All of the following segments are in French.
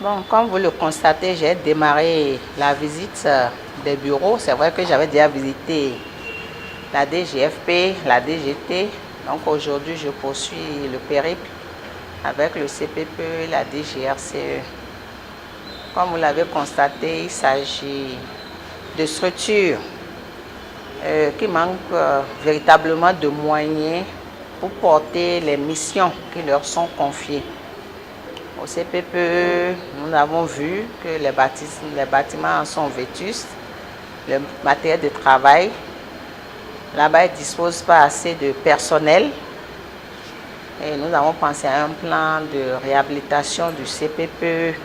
Bon, comme vous le constatez, j'ai démarré la visite des bureaux. C'est vrai que j'avais déjà visité la DGFP, la DGT. Donc aujourd'hui, je poursuis le périple avec le CPPE et la DGRCE. Comme vous l'avez constaté, il s'agit de structures qui manquent véritablement de moyens pour porter les missions qui leur sont confiées. Au CPPE, nous avons vu que les bâtiments sont vétustes, le matériel de travail, là-bas, ils ne disposent pas assez de personnel. Et nous avons pensé à un plan de réhabilitation du CPPE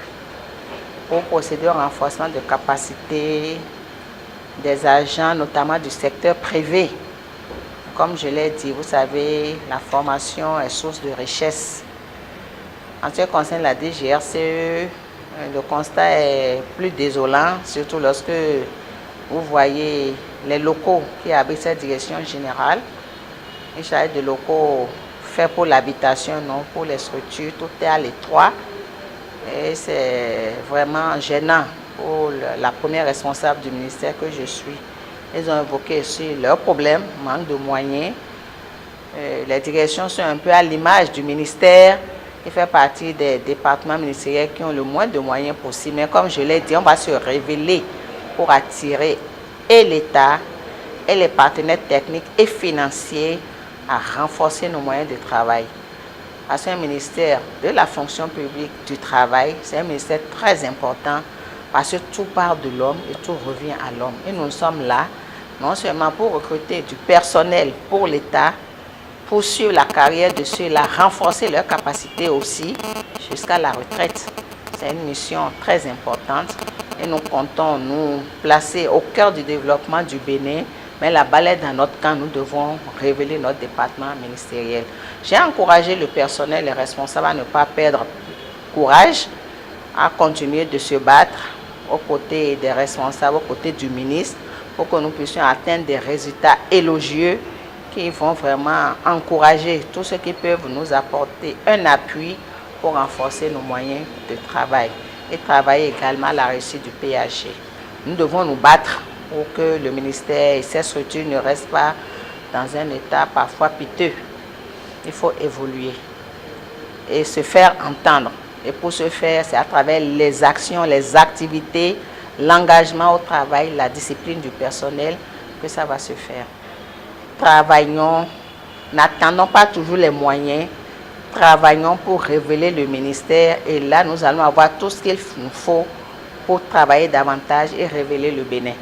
pour procéder au renforcement de capacité des agents, notamment du secteur privé. Comme je l'ai dit, vous savez, la formation est source de richesse. En ce qui concerne la DGRCE, le constat est plus désolant, surtout lorsque vous voyez les locaux qui habitent cette direction générale. Il s'agit de locaux faits pour l'habitation, non pour les structures. Tout est à l'étroit et c'est vraiment gênant pour la première responsable du ministère que je suis. Ils ont évoqué aussi leurs problèmes, manque de moyens. Les directions sont un peu à l'image du ministère, qui fait partie des départements ministériels qui ont le moins de moyens possible. Mais comme je l'ai dit, on va se révéler pour attirer et l'État et les partenaires techniques et financiers à renforcer nos moyens de travail. Parce qu'un ministère de la fonction publique du travail, c'est un ministère très important parce que tout part de l'homme et tout revient à l'homme. Et nous sommes là, non seulement pour recruter du personnel pour l'État, poursuivre la carrière de ceux-là, renforcer leurs capacités aussi jusqu'à la retraite. C'est une mission très importante et nous comptons nous placer au cœur du développement du Bénin. Mais la balle est dans notre camp, nous devons révéler notre département ministériel. J'ai encouragé le personnel et les responsables à ne pas perdre courage, à continuer de se battre aux côtés des responsables, aux côtés du ministre, pour que nous puissions atteindre des résultats élogieux qui vont vraiment encourager tous ceux qui peuvent nous apporter un appui pour renforcer nos moyens de travail et travailler également à la réussite du PAG. Nous devons nous battre pour que le ministère et ses structures ne restent pas dans un état parfois piteux. Il faut évoluer et se faire entendre. Et pour ce faire, c'est à travers les actions, les activités, l'engagement au travail, la discipline du personnel que ça va se faire. Travaillons, n'attendons pas toujours les moyens, travaillons pour révéler le ministère et là nous allons avoir tout ce qu'il nous faut pour travailler davantage et révéler le Bénin.